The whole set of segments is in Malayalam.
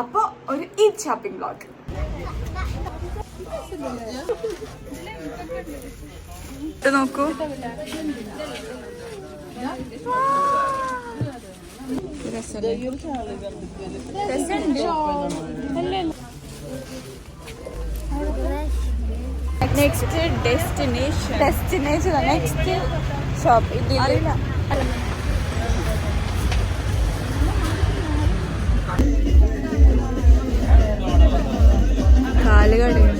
അപ്പോൾ ഒരു ഈദ് ഷോപ്പിംഗ് വ്ളോഗ്. നോക്കൂ, നെക്സ്റ്റ് ഡെസ്റ്റിനേഷൻ നെക്സ്റ്റ് ഷോപ്പ് അറിയില്ല. കാലുകടയാണ്.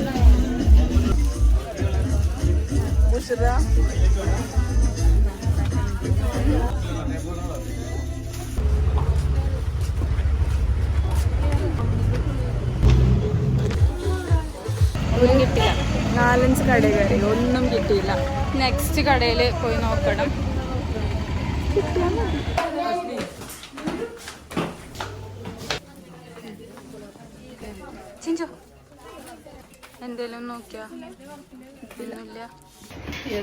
ഒന്നും കിട്ടില്ല. 4-5 കട കയറി, ഒന്നും കിട്ടിയില്ല. നെക്സ്റ്റ് കടയിൽ പോയി നോക്കണം. കിട്ടിയാൽ മതി. ചിഞ്ചോ എന്തേലും നോക്കിയാ കിട്ടിയൊന്നുമില്ല.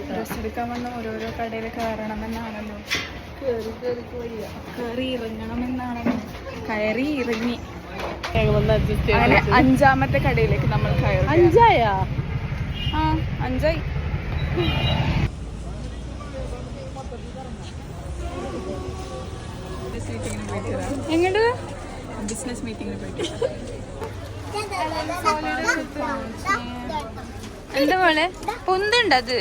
ഡ്രസ് എടുക്കാൻ വന്ന ഓരോരോ കടയിൽ കയറണമെന്നാണല്ലോ, കയറി ഇറങ്ങണമെന്നാണല്ലോ. കയറി ഇറങ്ങി അങ്ങനെ 5ാമത്തെ കടയിലേക്ക് നമ്മൾ കയറി. 5ആയാ? ആ 5ആയി. എങ്ങോട്ട്? ബിസിനസ് മീറ്റിംഗിന് പോയിട്ട്. എന്താ പോലെ പൊന്തുണ്ട് അത്?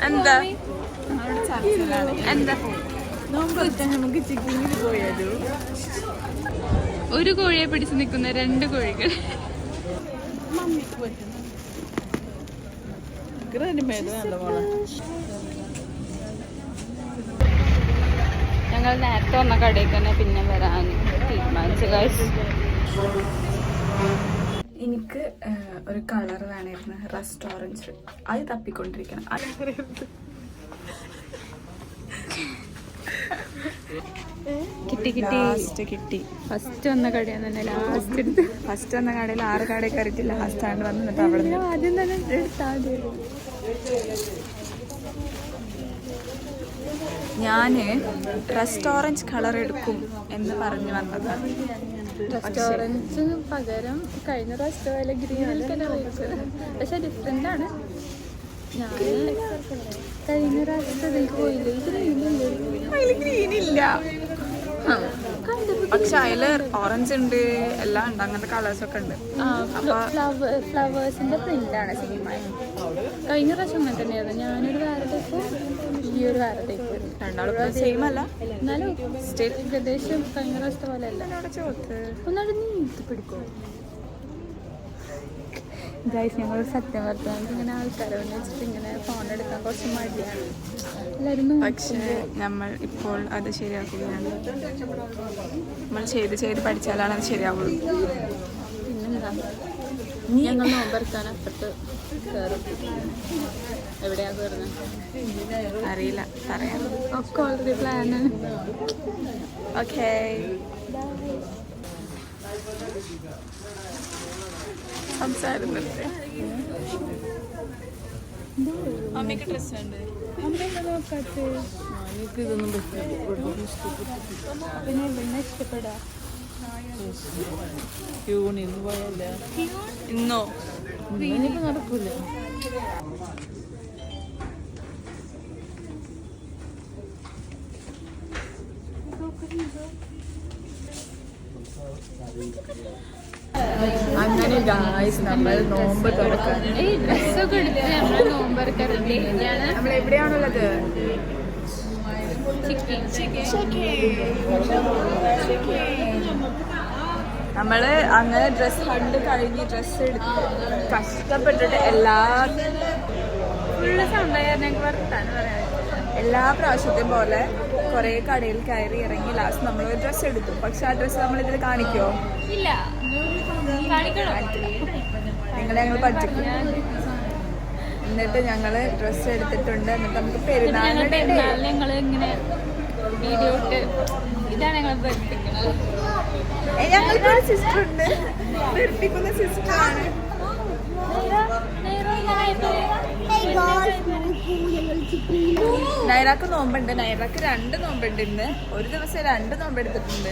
എന്താ എന്താ നമുക്ക് ചിക്കനിൽ പോയാലോ? ഒരു കോഴിയെ പിടിച്ചു നിൽക്കുന്ന 2 കോഴികൾ. ഞങ്ങൾ നേരത്തെ വന്ന കടയിൽ തന്നെ പിന്നെ വരാൻ തീരുമാനിച്ചു. എനിക്ക് ഒരു കളർ വേണമായിരുന്നു റെസ്റ്റോറൻറ്റ്. അത് തപ്പിക്കൊണ്ടിരിക്കണം. കിട്ടി. ഫസ്റ്റ് വന്ന കടയിൽ തന്നെ ലാസ്റ്റ് എടുത്ത്. ഫസ്റ്റ് വന്ന കടയിൽ 6 കടയിൽ കയറിയിട്ടില്ല. ലാസ്റ്റ് ആണ്ട് വന്നിട്ട് അവിടെ ആദ്യം തന്നെ എടുത്താൽ ഞാന് റെസ്റ്റോറൻറ്റ് കളർ എടുക്കും എന്ന് പറഞ്ഞു വന്നതാണ്. റെസ്റ്റോറൻറ്റ് പകരം കഴിഞ്ഞ റെസ്റ്റോറൻറ്റ് ഗ്രീനിൽ കളർ പക്ഷെ ഡിഫറെൻ്റ് ആണ്. ഞാൻ കഴിഞ്ഞ റെസ്റ്റോറൻറ്റിൽ പോയില്ലേ, ഗ്രീനില്ല. പക്ഷെ അതില് ഓറഞ്ച് ഉണ്ട്, എല്ലാം ഉണ്ട്, അങ്ങനത്തെ കളേഴ്സൊക്കെ ഉണ്ട്. ഫ്ലവേഴ്സിന്റെ പ്രിന്റ് ആണ് സിനിമ. കഴിഞ്ഞ പ്രാവശ്യം അങ്ങനെ തന്നെയായിരുന്നു. ഞാനൊരു വേറെ ടൈപ്പ്, ഈ ഒരു വേറെ ടൈപ്പ്. രണ്ടാളും സെയിം അല്ല, എന്നാലും ഏകദേശം കഴിഞ്ഞ പ്രാവശ്യത്തെ പോലെ അല്ല. ഒന്നാട് നീട്ടി പിടിക്കും. ഗൈസ്, ഞങ്ങൾ സത്യം പറഞ്ഞാൽ ഇങ്ങനെ ആൾക്കാരെ വെച്ചിട്ട് ഇങ്ങനെ ഫോൺ എടുക്കാൻ കുറച്ച് മടിയാണ് എല്ലാവരും. പക്ഷേ നമ്മൾ ഇപ്പോൾ അത് ശരിയാക്കുകയാണ്. നമ്മൾ ചെയ്ത് പഠിച്ചാലാണ് അത് ശരിയാവുള്ളൂ. പിന്നെന്താ, ഞങ്ങൾ നോമ്പെടുക്കാൻ അപ്പുറത്ത് കയറും. എവിടെയാ കയറുന്നത് അറിയില്ല, പറയാം. ഒക്കെ ഓൾറെഡി പ്ലാനാണ്. ഓക്കേ, സംസാരം നിർത്തി. അമ്മയ്ക്ക് ഡ്രസ് ഉണ്ട്. നോക്കാത്ത ഇതൊന്നും പിന്നെ പിന്നെ ഇഷ്ടപ്പെടാ. ഇന്നോ നടക്കൂല. അങ്ങനെ ഗായ്സ്, നമ്മൾ നോമ്പ് തുറക്കാൻ ഡ്രസ്സൊക്കെ എടുത്ത് നമ്മൾ നോമ്പ് തുറക്കാറുണ്ട്. നമ്മൾ എവിടെയാണുള്ളത്? നമ്മള് അങ്ങനെ ഡ്രസ് കണ്ട് കഴിഞ്ഞ് ഡ്രസ്സ് എടുത്ത് കഷ്ടപ്പെട്ടിട്ട് എല്ലാ പ്രാവശ്യത്തെയും പോലെ കുറെ കടയിൽ കയറി ഇറങ്ങി ലാസ്റ്റ് നമ്മൾ ഒരു ഡ്രസ്സ് എടുത്തു. പക്ഷെ ആ ഡ്രസ്സ് നമ്മൾ ഇതിൽ കാണിക്കോ? ഇല്ല, നിങ്ങളെ ഞങ്ങൾ പറ്റിക്കും. എന്നിട്ട് ഞങ്ങള് ഡ്രസ്സ് എടുത്തിട്ടുണ്ട്. എന്നിട്ട് നമുക്ക് പെരുന്നാളിന് ഞങ്ങള് ഇങ്ങനെ വീഡിയോ ഇട്ട് ഇതാണ് ഞങ്ങൾ പഠിപ്പിക്കുന്നത്. ഞങ്ങൾക്കൊരു സിസ്റ്റർ ഉണ്ട്, പഠിപ്പിക്കുന്ന സിസ്റ്ററാണ്. നൈറാക്ക് നോമ്പുണ്ട്. നൈറാക്ക് 2 നോമ്പുണ്ട് ഇന്ന്. ഒരു ദിവസം 2 നോമ്പ് എടുത്തിട്ടുണ്ട്.